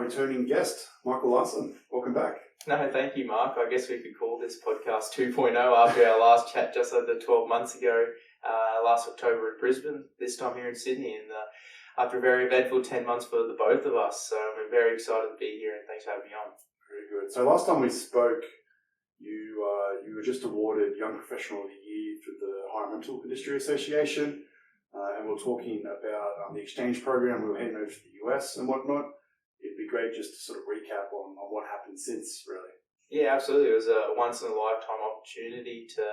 returning guest, Michael Larsen. Welcome back. No, thank you, Mark. I guess we could call this podcast 2.0 after our last chat just over 12 months ago, last October in Brisbane, this time here in Sydney, and after a very eventful 10 months for the both of us. So we're very excited to be here, and thanks for having me on. Very good. So last time we spoke, you were just awarded Young Professional of the Year through the HRIA Mental Industry Association, and we're talking about the exchange program. We were heading over to the US and whatnot. It'd be great just to sort of recap on what happened since, really. Yeah, absolutely. It was a once-in-a-lifetime opportunity to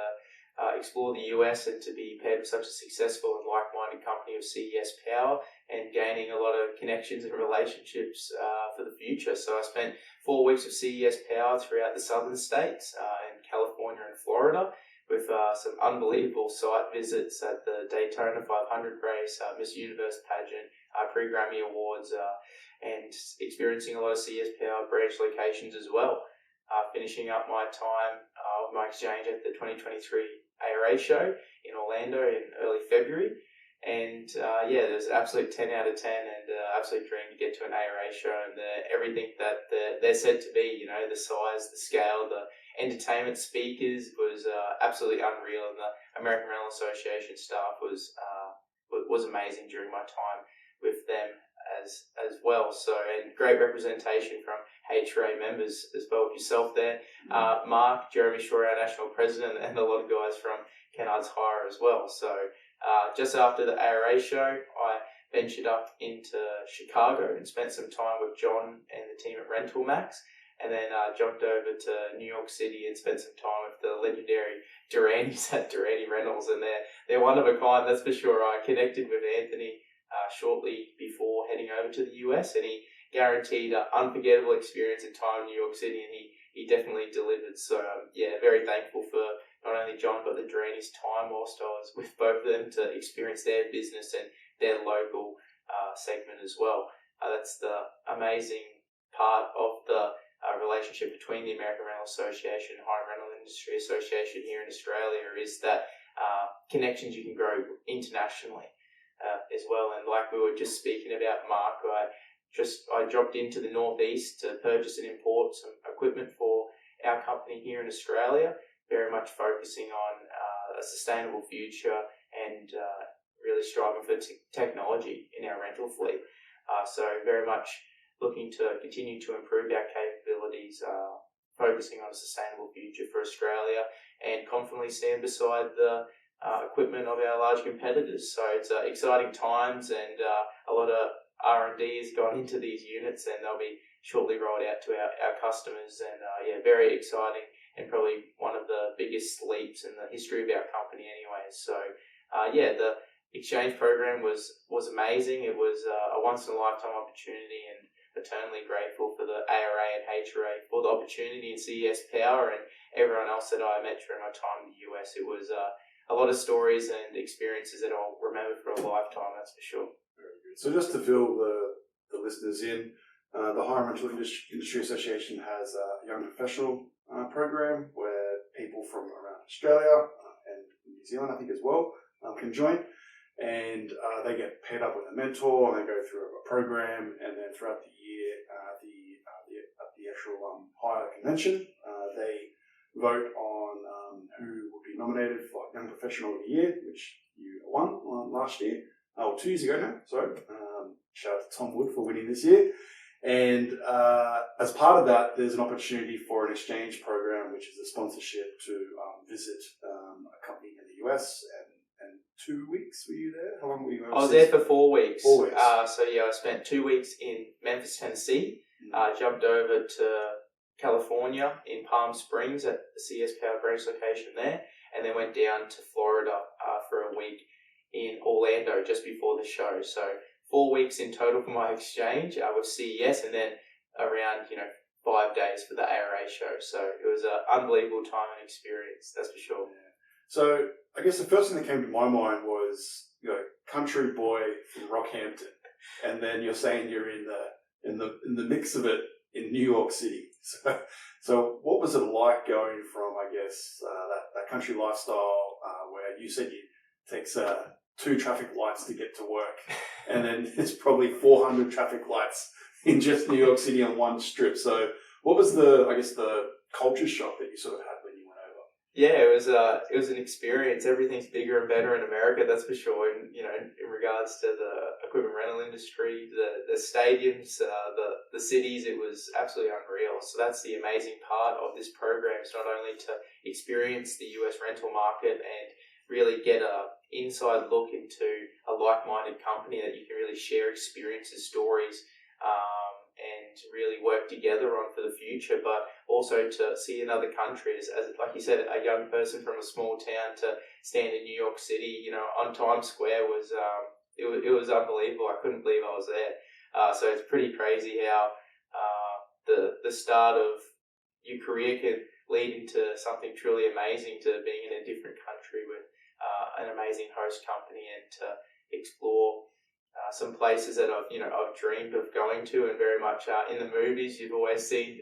explore the US and to be paired with such a successful and like-minded company of CES Power and gaining a lot of connections and relationships for the future. So I spent 4 weeks of CES Power throughout the southern states in California and Florida with some unbelievable site visits at the Daytona 500 race, Miss Universe pageant, pre-Grammy Awards, and experiencing a lot of CES Power branch locations as well. Finishing up my time of my exchange at the 2023 ARA show in Orlando in early February. And it was an absolute 10 out of 10 and absolute dream to get to an ARA show and everything that they're said to be, you know, the size, the scale, the entertainment speakers was absolutely unreal, and the American Rental Association staff was amazing during my time with them as well. So, and great representation from HRIA members as well, with yourself there, Mark, Jeremy Shaw, our national president, and a lot of guys from Kennard's HRIA as well. So just after the ARA show, I ventured up into Chicago and spent some time with John and the team at Rental Max, and then jumped over to New York City and spent some time with the legendary Duranis at Durani Rentals, and they're one of a kind, that's for sure. I connected with Anthony shortly before heading over to the US, and he guaranteed an unforgettable experience and time in New York City, and he definitely delivered. So very thankful for not only John but the Durani's time whilst I was with both of them to experience their business and their local segment as well. That's the amazing part of the relationship between the American Rental Association and HRIA Rental Industry Association here in Australia, is that connections you can grow internationally as well. And like we were just speaking about, Mark, I dropped into the northeast to purchase and import some equipment for our company here in Australia, very much focusing on a sustainable future and really striving for technology in our rental fleet. So very much looking to continue to improve our capabilities, focusing on a sustainable future for Australia, and confidently stand beside the equipment of our large competitors. So it's exciting times, and a lot of R&D has gone into these units, and they'll be shortly rolled out to our customers. And very exciting, and probably one of the biggest leaps in the history of our company anyway. So the exchange program was amazing. It was a once-in-a-lifetime opportunity, and eternally grateful for the ARA and HRA for the opportunity, and CES Power and everyone else that I met during my time in the US. It was a lot of stories and experiences that I'll remember for a lifetime, that's for sure. Very good. So just to fill the listeners in, the HRIA Mental Industry Association has a young professional program where people from around Australia and New Zealand, I think as well, can join. And they get paired up with a mentor, and they go through a program, and then throughout the year, the actual HRIA convention, they vote on who will be nominated for Young Professional of the Year, which you won last year, 2 years ago now. Sorry, shout out to Tom Wood for winning this year. And as part of that, there's an opportunity for an exchange program, which is a sponsorship to visit a company in the US. And 2 weeks were you there? How long were you overseas? I was there for 4 weeks. 4 weeks. I spent 2 weeks in Memphis, Tennessee. Jumped over to California in Palm Springs at the CS Power branch location there, and then went down to Florida for a week in Orlando just before the show. So 4 weeks in total for my exchange with CES, and then around 5 days for the ARA show. So it was an unbelievable time and experience, that's for sure. Yeah. So I guess the first thing that came to my mind was, country boy from Rockhampton, and then you're saying you're in the mix of it in New York City. So what was it like going from, I guess, that country lifestyle where you said it takes 2 traffic lights to get to work, and then there's probably 400 traffic lights in just New York City on one strip. So what was the culture shock that you sort of had when you went over? Yeah, it was an experience. Everything's bigger and better in America, that's for sure. And in regards to the equipment rental industry, the stadiums, the cities, it was absolutely unreal. So that's the amazing part of this program. It's not only to experience the US rental market and really get a inside look into a like-minded company that you can really share experiences, stories, and really work together on for the future, but also to see in other countries, as like you said, a young person from a small town to stand in New York City, on Times Square was it was unbelievable. I couldn't believe I was there. So it's pretty crazy how the start of your career can lead into something truly amazing, to being in a different country with an amazing host company, and to explore some places that I've dreamed of going to, and very much in the movies you've always seen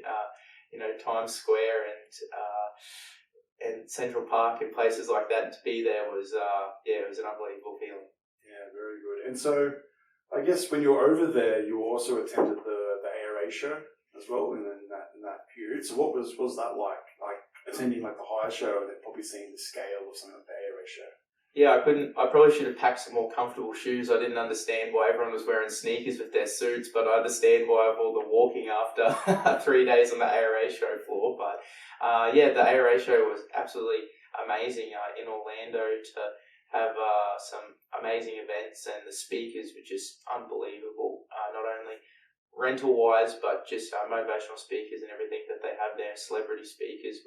Times Square and Central Park and places like that. And to be there was it was an unbelievable feeling. Yeah, very good. And so I guess when you were over there, you also attended the ARA show as well in that period. So what was that like? Like attending like the HRIA show and then probably seeing the scale of something like the ARA show. Yeah, I probably should have packed some more comfortable shoes. I didn't understand why everyone was wearing sneakers with their suits, but I understand why of all the walking after 3 days on the ARA show floor. But the ARA show was absolutely amazing in Orlando, to have some amazing events, and the speakers were just unbelievable. Not only rental-wise, but just motivational speakers and everything that they have there. Celebrity speakers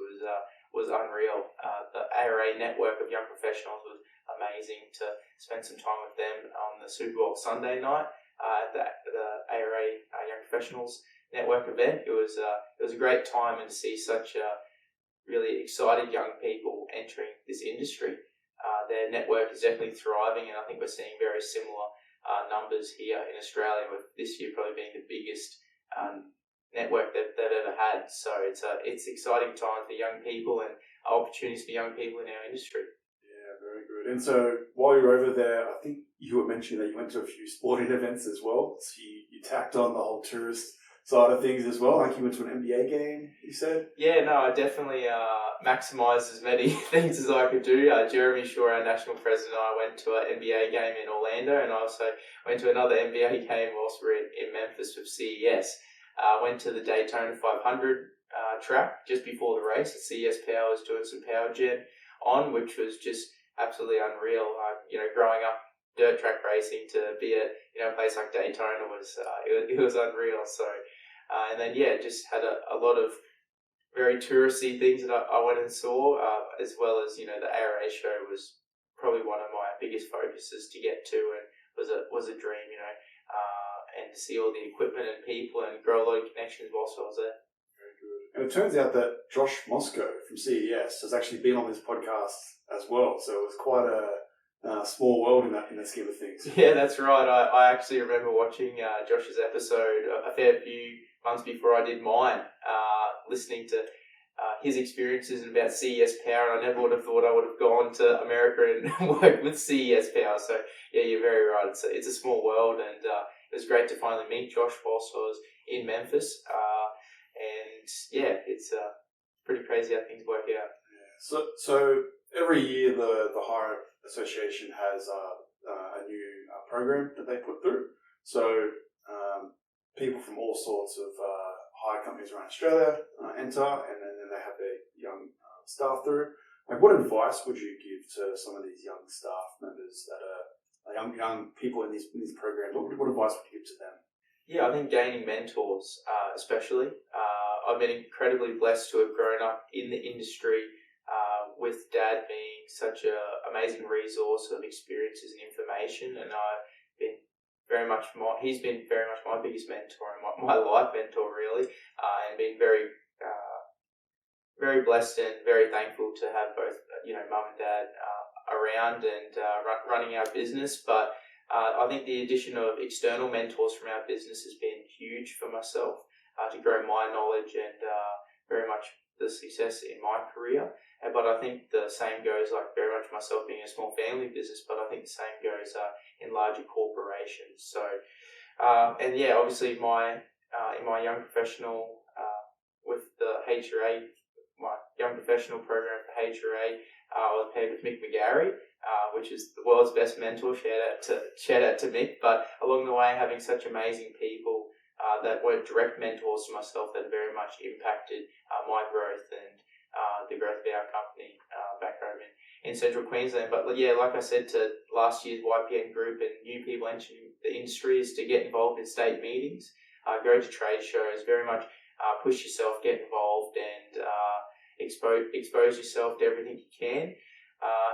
was unreal. The ARA network of young professionals was amazing. To spend some time with them on the Super Bowl Sunday night at the ARA Young Professionals Network event. It was a great time, and to see such really excited young people entering this industry. Their network is definitely thriving, and I think we're seeing very similar numbers here in Australia, with this year probably being the biggest network that they've ever had. So it's exciting time for young people, and opportunities for young people in our industry. Yeah, very good. And so while you were over there, I think you were mentioning that you went to a few sporting events as well. So you tacked on the whole tourist side of things as well. Like you went to an NBA game, you said? Yeah, no, I definitely maximised as many things as I could do. Jeremy Shaw, our national president, and I went to an NBA game in Orlando, and I also went to another NBA game whilst we were in Memphis with CES. Went to the Daytona 500 track just before the race. CES Power was doing some power gen on, which was just absolutely unreal. Growing up dirt track racing, to be at a place like Daytona was it was unreal. So and then just had a lot of very touristy things that I went and saw, as well as the ARA show was probably one of my biggest focuses to get to, and was a dream, and to see all the equipment and people and grow a lot of connections whilst I was there. Very good. And it turns out that Josh Moscow from CES has actually been on this podcast as well, so it was quite a small world in that scheme of things. Yeah, that's right. I actually remember watching Josh's episode a fair few months before I did mine, listening to his experiences about CES Power, and I never would have thought I would have gone to America and worked with CES Power. So yeah, you're very right. It's a small world, and it was great to finally meet Josh whilst I was in Memphis. It's pretty crazy how things work out. Yeah. So every year the HRIA Association has a new program that they put through. So people from all sorts of hire companies around Australia enter, and then they have their young staff through. Like, what advice would you give to some of these young staff members that are young people in these programs? What advice would you give to them? Yeah, I think gaining mentors, especially. I've been incredibly blessed to have grown up in the industry, with Dad being such an amazing resource of experiences and information, and he's been very much my biggest mentor and my life mentor, really, and been very, very blessed and very thankful to have both, Mum and Dad around and running our business. But I think the addition of external mentors from our business has been huge for myself, to grow my knowledge and very much the success in my career. But I think the same goes, like, very much myself being a small family business, but I think the same goes in larger corporations. So, obviously my in my young professional with the HRA, my young professional program for HRA, I was paired with Mick McGarry, which is the world's best mentor. Shout out to Mick. But along the way, having such amazing people that were direct mentors to myself that very much impacted my growth and the growth of our company back home in Central Queensland. But yeah, like I said to last year's YPN group and new people entering the industry, is to get involved in state meetings, go to trade shows, very much push yourself, get involved, and expose yourself to everything you can.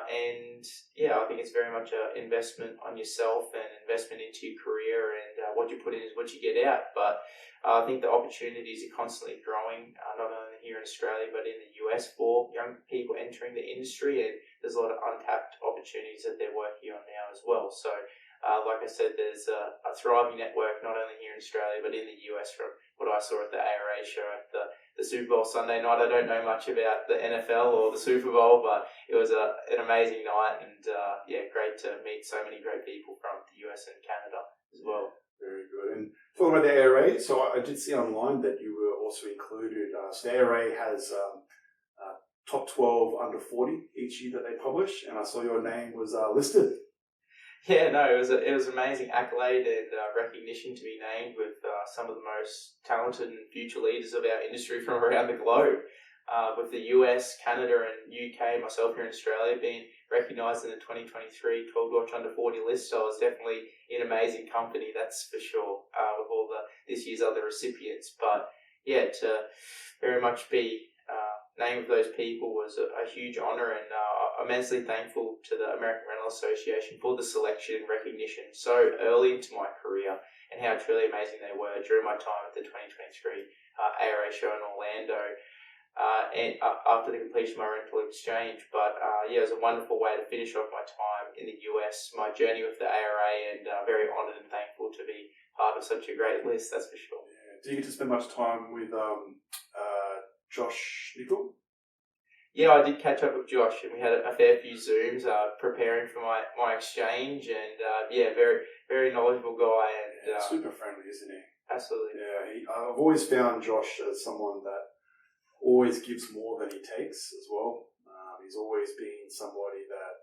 And yeah, I think it's very much an investment on yourself and investment into your career, and what you put in is what you get out. But I think the opportunities are constantly growing, not only here in Australia but in the US for young people entering the industry, and there's a lot of untapped opportunities that they're working on now as well. So like I said, there's a thriving network not only here in Australia but in the US from what I saw at the ARA show at the Super Bowl Sunday night. I don't know much about the NFL or the Super Bowl, but it was an amazing night, and yeah, great to meet so many great people from the US and Canada as well. Very good. And talking about the ARA, so I did see online that you were also included. So the ARA has top 12 under 40 each year that they publish, and I saw your name was listed. Yeah, no, it was an amazing accolade and recognition to be named with some of the most talented and future leaders of our industry from around the globe. With the US, Canada and UK, myself here in Australia, being recognised in the 2023 12 Watch Under 40 list, so I was definitely in amazing company, that's for sure, with all this year's other recipients. But yeah, to very much be named with those people was a huge honour, and immensely thankful to the American Rental Association for the selection and recognition so early into my career, and how truly amazing they were during my time at the 2023 ARA show in Orlando, and after the completion of my rental exchange. But yeah, it was a wonderful way to finish off my time in the US, my journey with the ARA, and very honoured and thankful to be part of such a great list, that's for sure. Yeah. Do you get to spend much time with Josh Nickel? Yeah, I did catch up with Josh, and we had a fair few Zooms preparing for my exchange, and yeah, very, very knowledgeable guy, and super friendly, isn't he? Absolutely. Yeah, I've always found Josh as someone that always gives more than he takes as well. He's always been somebody that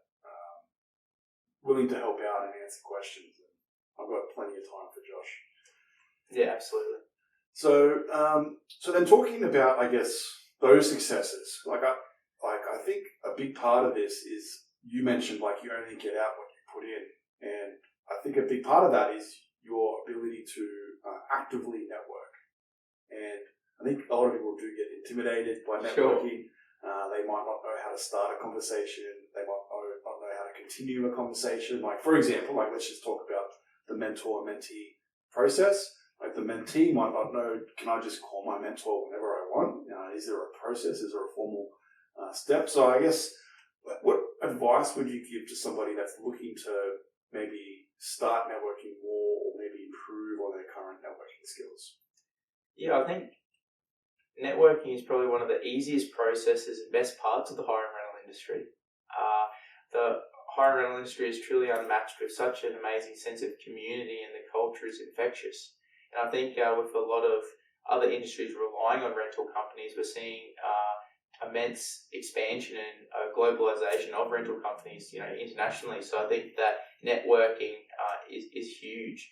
willing to help out and answer questions. I've got plenty of time for Josh. Yeah, absolutely. So, so then talking about, I guess, those successes, I think a big part of this is, you mentioned like you only get out what you put in, and I think a big part of that is your ability to actively network. And I think a lot of people do get intimidated by networking. Sure. They might not know how to start a conversation. They might not know how to continue a conversation. Like, for example, like let's just talk about the mentor-mentee process. Like the mentee might not know, can I just call my mentor whenever I want? Is there a process? Is there a formal step? So I guess, what advice would you give to somebody that's looking to maybe start networking more, or maybe improve on their current networking skills? Yeah, I think networking is probably one of the easiest processes and best parts of the hire and rental industry. The hire and rental industry is truly unmatched with such an amazing sense of community, and the culture is infectious. And I think with a lot of other industries relying on rental companies, we're seeing immense expansion and globalization of rental companies, internationally. So I think that networking is huge.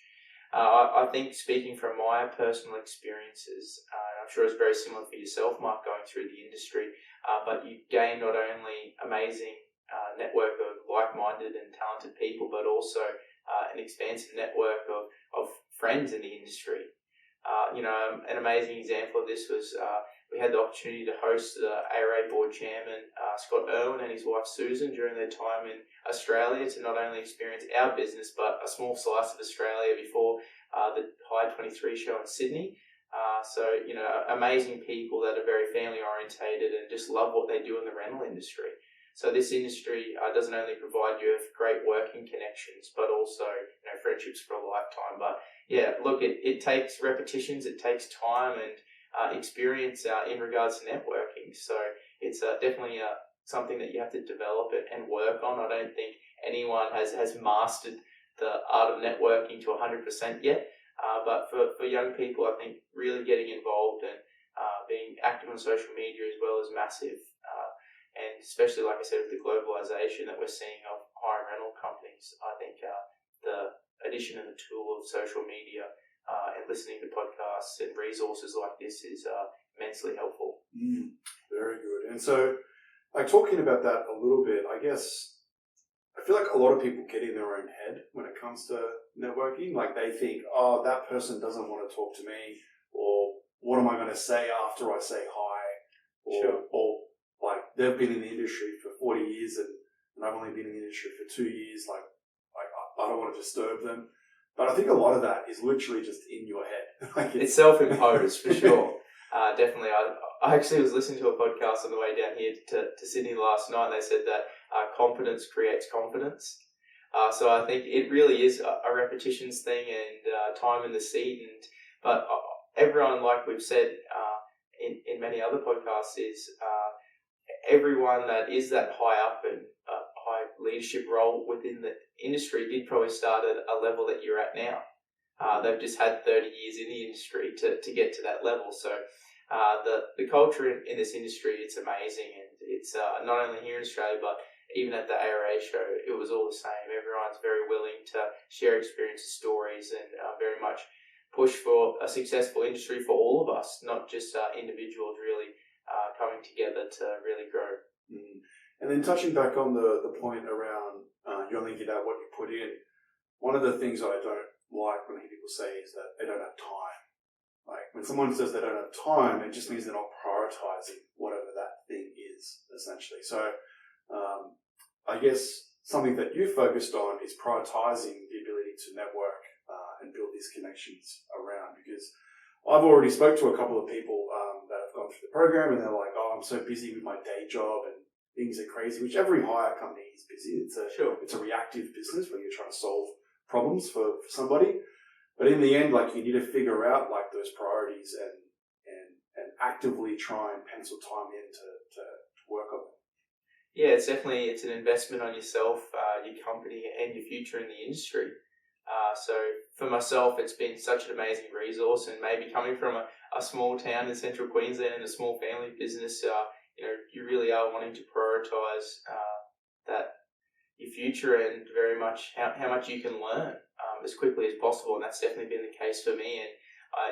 I think, speaking from my personal experiences, I'm sure it's very similar for yourself, Mark, going through the industry, but you gain not only amazing network of like-minded and talented people, but also an expansive network of friends in the industry. An amazing example of this was we had the opportunity to host the ARA board chairman, Scott Irwin, and his wife Susan during their time in Australia, to not only experience our business, but a small slice of Australia before the High 23 show in Sydney. So, amazing people that are very family orientated and just love what they do in the rental industry. So this industry doesn't only provide you with great working connections, but also friendships for a lifetime. But yeah, look, it takes repetitions, it takes time and experience in regards to networking. So it's definitely something that you have to develop and work on. I don't think anyone has mastered the art of networking to 100% yet. But for young people, I think really getting involved and being active on social media as well is massive. And especially, like I said, with the globalization that we're seeing of hire and rental companies, I think the addition of the tool of social media and listening to podcasts and resources like this is immensely helpful. Very good. And so, like, talking about that a little bit, I guess I feel like a lot of people get in their own head when it comes to networking. Like, they think, oh, that person doesn't want to talk to me, or what am I going to say after I say hi? Or like, they've been in the industry for 40 years and I've only been in the industry for 2 years. Like I don't want to disturb them. But I think a lot of that is literally just in your head. Like it's self-imposed for sure. Definitely. I actually was listening to a podcast on the way down here to Sydney last night, and they said that competence creates confidence. So I think it really is a repetitions thing and time in the seat. But everyone, like we've said in many other podcasts, is everyone that is that high up and high leadership role within the industry did probably start at a level that you're at now. They've just had 30 years in the industry to get to that level. So the culture in this industry, it's amazing. And it's not only here in Australia, but even at the HRIA show, it was all the same. Everyone's very willing to share experiences, stories, and very much push for a successful industry for all of us, not just individuals really coming together to really grow. And then touching back on the point around you only get out what you put in, one of the things that I don't like when people say is that they don't have time. Like, when someone says they don't have time, it just means they're not prioritizing whatever that thing is, essentially. So I guess something that you focused on is prioritizing the ability to network and build these connections around, because I've already spoke to a couple of people that have gone through the program, and they're like, oh, I'm so busy with my day job and things are crazy, which every hire company is busy. It's a reactive business where you're trying to solve problems for somebody. But in the end, like, you need to figure out like those priorities and actively try and pencil time in to work on them. Yeah, it's an investment on yourself, your company, and your future in the industry. So for myself, it's been such an amazing resource, and maybe coming from a small town in central Queensland and a small family business, you really are wanting to prioritise that your future and very much how much you can learn as quickly as possible, and that's definitely been the case for me. And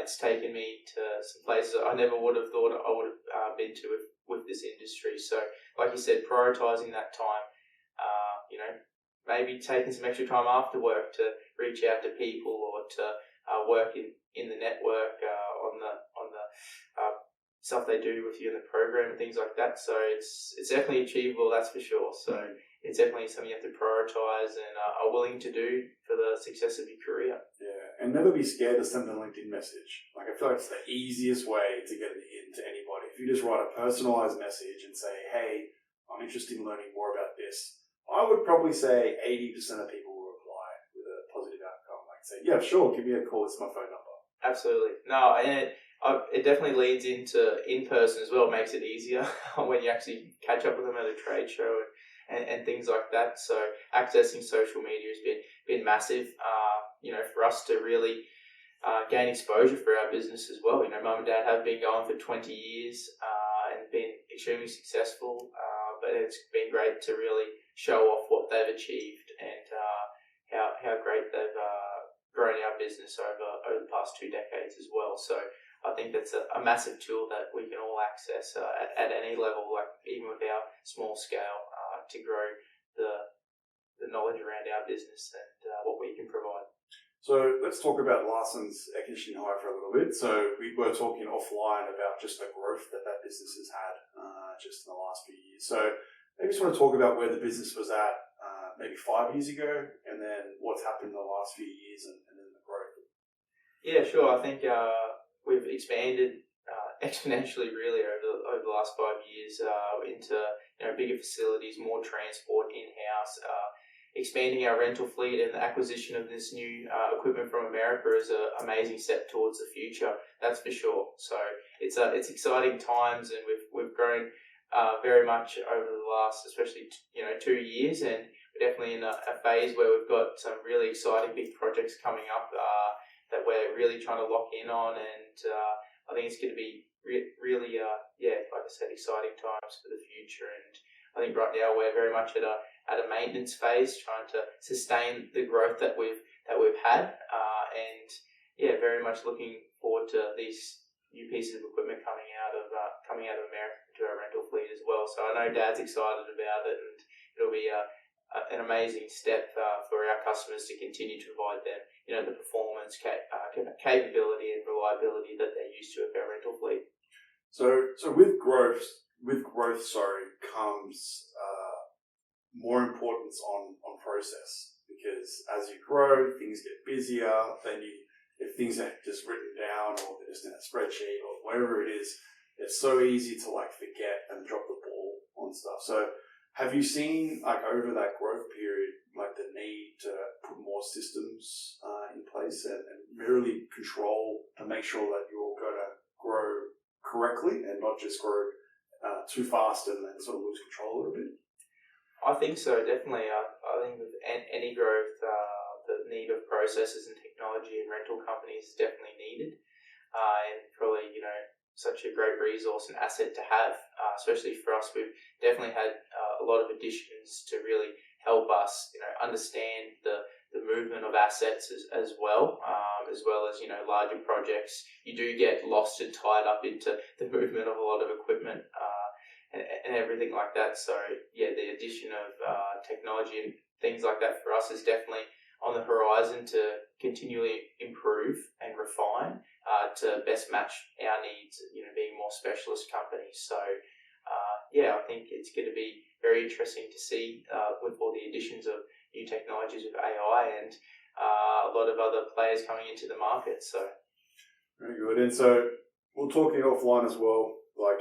it's taken me to some places I never would have thought I would have been to with this industry. So, like you said, prioritising that time, maybe taking some extra time after work to reach out to people or to work in the network on the stuff they do with you in the program and things like that. So it's definitely achievable, that's for sure. So it's definitely something you have to prioritise and are willing to do for the success of your career. Yeah, and never be scared to send a LinkedIn message. Like, I feel like it's the easiest way to get it into anybody. If you just write a personalised message and say, hey, I'm interested in learning more about this, I would probably say 80% of people will reply with a positive outcome. Like, say, yeah, sure, give me a call, it's my phone number. Absolutely. No, and it definitely leads into in-person as well. It makes it easier when you actually catch up with them at a trade show and things like that. So accessing social media has been massive, for us to really gain exposure for our business as well. Mum and Dad have been going for 20 years and been extremely successful, but it's been great to really show off what they've achieved and how great they've grown our business over the past 2 decades as well. So I think that's a massive tool that we can all access at any level, like even with our small scale, to grow the knowledge around our business and what we can provide. So let's talk about Larsen's air conditioning hire for a little bit. So we were talking offline about just the growth that business has had just in the last few years. So maybe just want to talk about where the business was at maybe 5 years ago, and then what's happened in the last few years and then the growth. Yeah, sure. I think we've expanded exponentially really over the last 5 years into bigger facilities, more transport in-house, expanding our rental fleet, and the acquisition of this new equipment from America is an amazing step towards the future. That's for sure. So it's exciting times, and we've grown very much over the last, especially 2 years, and we're definitely in a phase where we've got some really exciting big projects coming up that we're really trying to lock in on, and I think it's going to be really, like I said, exciting times for the future. And I think right now we're very much at a maintenance phase, trying to sustain the growth that we've had, and very much looking forward to these new pieces of equipment coming out of America to our rental fleet as well. So I know Dad's excited about it, and it'll be an amazing step for our customers to continue to provide them, the performance, capability, and reliability that they're used to with our rental fleet. So with growth, comes more importance on process, because as you grow, things get busier. Then if things are just written down or they're just in a spreadsheet or whatever it is, it's so easy to forget and drop the ball on stuff. So have you seen over that growth period the need to put more systems in place and really control to make sure that you're going to grow correctly and not just grow too fast and then sort of lose control a little bit? I think so, definitely. I think with any growth, the need of processes and technology and rental companies is definitely needed, and probably such a great resource and asset to have, especially for us. We've definitely had a lot of additions to really help us understand the movement of assets as well as larger projects. You do get lost and tied up into the movement of a lot of equipment and everything like that. So the addition of technology and things like that for us is definitely on the horizon to continually improve and refine to best match our needs, being more specialist companies. So I think it's going to be very interesting to see with all the additions of new technologies with AI and a lot of other players coming into the market. So very good. And so we're talking offline as well.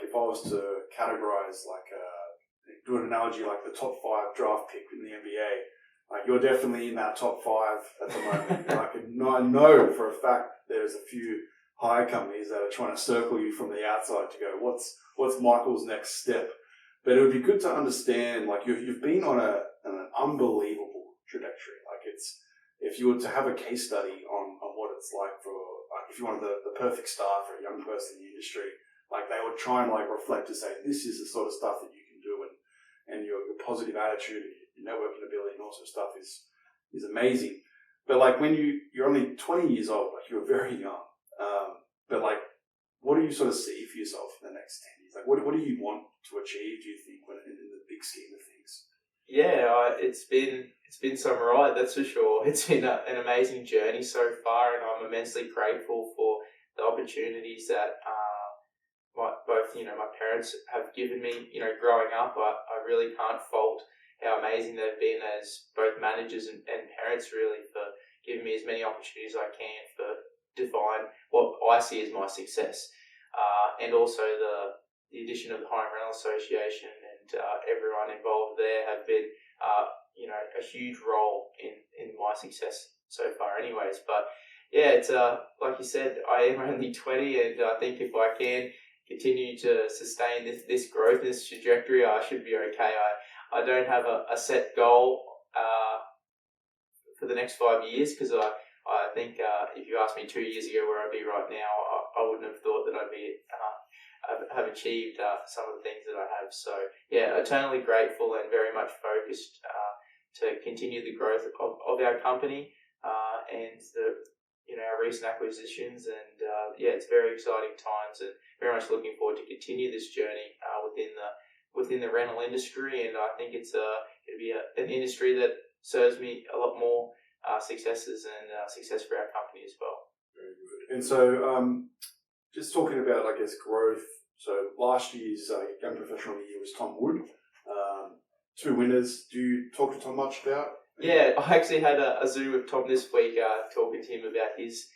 If I was to categorize, do an analogy the top 5 draft pick in the NBA, you're definitely in that top 5 at the moment. I know for a fact there's a few hire companies that are trying to circle you from the outside to go, what's Michael's next step? But it would be good to understand, you've been on an unbelievable trajectory. If you were to have a case study on what it's like for, if you wanted the perfect start for a young person in the industry, they would try and reflect to say, this is the sort of stuff that you can do, and your positive attitude and your networking ability and all sorts of stuff is amazing. But when you're only 20 years old, you're very young. But what do you sort of see for yourself in the next 10 years? What do you want to achieve, do you think, in the big scheme of things? Yeah, it's been some ride, that's for sure. It's been an amazing journey so far, and I'm immensely grateful for the opportunities that my parents have given me. Growing up, I really can't fault how amazing they've been as both managers and parents, really, for giving me as many opportunities as I can for define what I see as my success, and also the addition of the HRIA Rental Association and everyone involved there have been a huge role in my success so far anyways. But it's like you said, I am only 20, and I think if I can continue to sustain this growth, this trajectory, I should be okay. I don't have a set goal for the next 5 years, because I think if you asked me 2 years ago where I'd be right now, I wouldn't have thought that I'd be have achieved some of the things that I have. So eternally grateful and very much focused to continue the growth of our company and our recent acquisitions, and it's very exciting times, and very much looking forward to continue this journey within the rental industry. And I think it's going to be an industry that serves me a lot more successes and success for our company as well. Very good. And so just talking about, growth. So last year's Young Professional of the Year was Tom Wood. 2 winners. Do you talk to Tom much about? Yeah, I actually had a Zoom with Tom this week, talking to him about his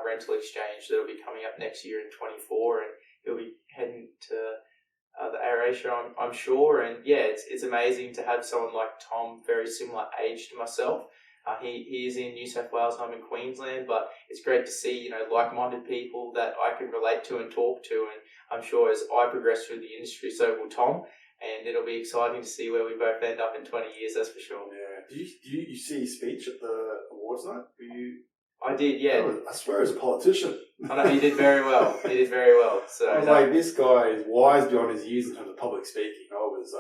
rental exchange that'll be coming up next year in 24, and he'll be heading to the ARA show, I'm sure. And it's amazing to have someone like Tom, very similar age to myself. He is in New South Wales, I'm in Queensland, but it's great to see, like-minded people that I can relate to and talk to, and I'm sure as I progress through the industry, so will Tom, and it'll be exciting to see where we both end up in 20 years, that's for sure. Yeah. Do you see his speech at the awards night? Were you I did, yeah. I swear he's a politician. I know he did very well. He did very well. So I was like, this guy is wise beyond his years in terms of public speaking. I was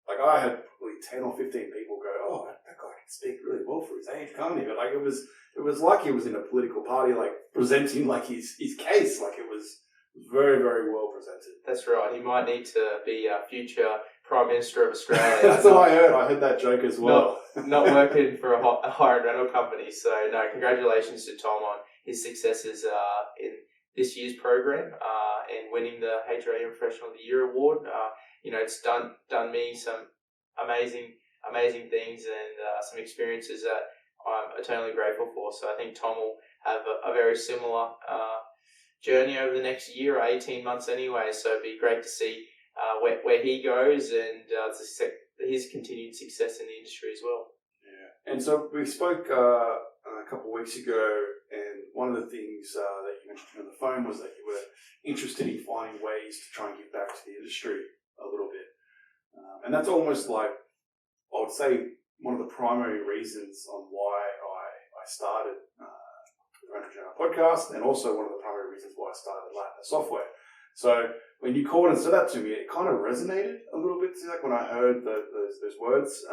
I had probably 10 or 15 people go, oh, that guy can speak really well for his age, can't he? But like it was like he was in a political party, like presenting like his case, like it was very, very well presented. That's right. He might need to be a future Prime Minister of Australia. That's what I heard. I heard that joke as well. Not working for a hire and rental company. So no, congratulations to Tom on his successes in this year's program and winning the HRIA Young Professional of the Year award. It's done me some amazing things and some experiences that I'm eternally grateful for. So I think Tom will have a very similar journey over the next year or 18 months anyway. So it'd be great to see where he goes and his continued success in the industry as well. Yeah, and so we spoke a couple of weeks ago, and one of the things that you mentioned on the phone was that you were interested in finding ways to try and give back to the industry a little bit. And that's almost like, I would say, one of the primary reasons on why I started the Rental Journal podcast, and also one of the primary reasons why I started Larsen Software. So when you called and said that to me, it kind of resonated a little bit, like when I heard those words.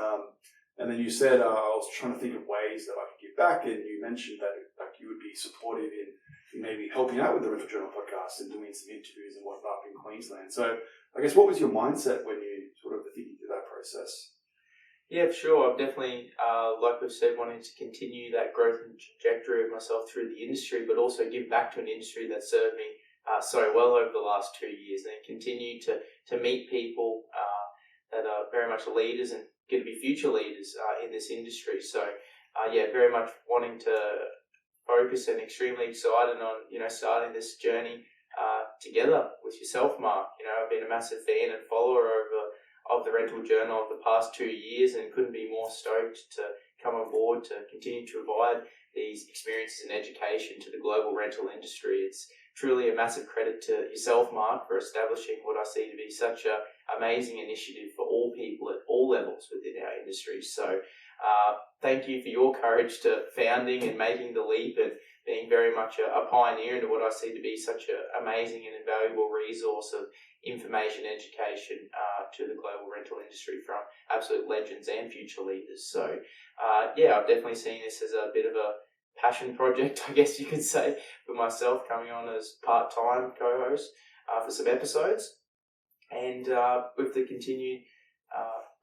And then you said, I was trying to think of ways that I could give back, and you mentioned that you would be supportive in maybe helping out with the Rental Journal podcast and doing some interviews and whatnot in Queensland. So I guess what was your mindset when you sort of thinking through that process? Yeah, for sure. I'm definitely, like we've said, wanting to continue that growth and trajectory of myself through the industry, but also give back to an industry that served me so well over the last 2 years, and continue to meet people that are very much leaders and going to be future leaders in this industry. So, very much wanting to focus and extremely excited on, starting this journey together with yourself, Mark. I've been a massive fan and follower of the Rental Journal of the past 2 years, and couldn't be more stoked to come on board to continue to provide these experiences and education to the global rental industry. It's truly a massive credit to yourself, Mark, for establishing what I see to be such an amazing initiative for all people at all levels within our industry. So thank you for your courage to founding and making the leap and being very much a pioneer into what I see to be such an amazing and invaluable resource of information education to the global rental industry from absolute legends and future leaders. So I've definitely seen this as a bit of a passion project, I guess you could say, for myself, coming on as part-time co-host for some episodes. And with the continued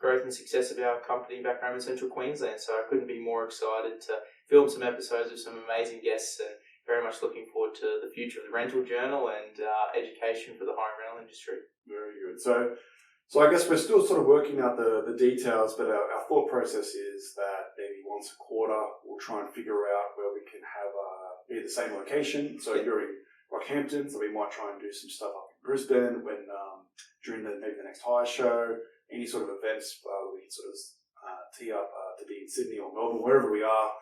growth and success of our company back home in Central Queensland. So I couldn't be more excited to film some episodes with some amazing guests, and very much looking forward to the future of the Rental Journal and education for the hire and rental industry. Very good. So I guess we're still sort of working out the details, but our thought process is that maybe once a quarter we'll try and figure out where we can have be the same location. So you're in Rockhampton, so we might try and do some stuff up in Brisbane when during maybe the next hire show. Any sort of events we can sort of tee up to be in Sydney or Melbourne, wherever we are.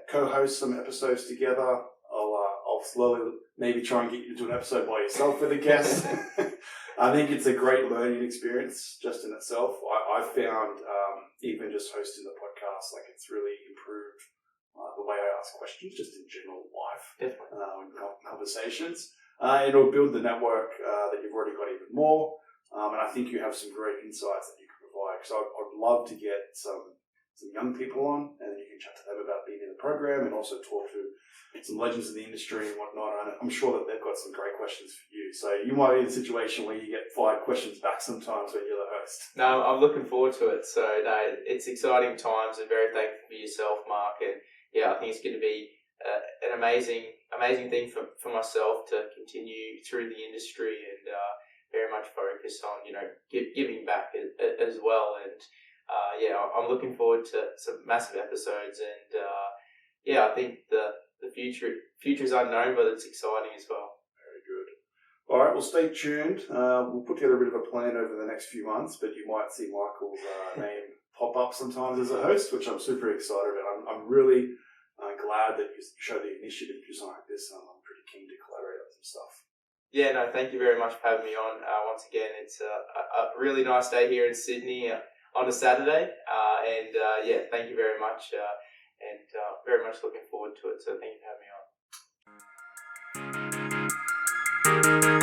Co-host some episodes together. I'll slowly maybe try and get you to do an episode by yourself with a guest. I think it's a great learning experience just in itself. I found even just hosting the podcast, like it's really improved the way I ask questions just in general life. Definitely. Conversations. It'll build the network that you've already got even more. And I think you have some great insights that you can provide. Because I'd love to get some young people on, and then you can chat to them about being in the program, and also talk to some legends in the industry and whatnot. And I'm sure that they've got some great questions for you. So you might be in a situation where you get 5 questions back sometimes when you're the host. No, I'm looking forward to it. So no, it's exciting times, and very thankful for yourself, Mark. And I think it's going to be an amazing thing for myself to continue through the industry and very much focus on giving back as well. And I'm looking forward to some massive episodes. And I think the future is unknown, but it's exciting as well. Very good. All right, well, stay tuned. We'll put together a bit of a plan over the next few months, but you might see Michael's name pop up sometimes as a host, which I'm super excited about. I'm really glad that you show the initiative to do something like this, and I'm pretty keen to collaborate on some stuff. Yeah, no, thank you very much for having me on. Once again, it's a really nice day here in Sydney on a Saturday. Thank you very much. and very much looking forward to it. So thank you for having me on.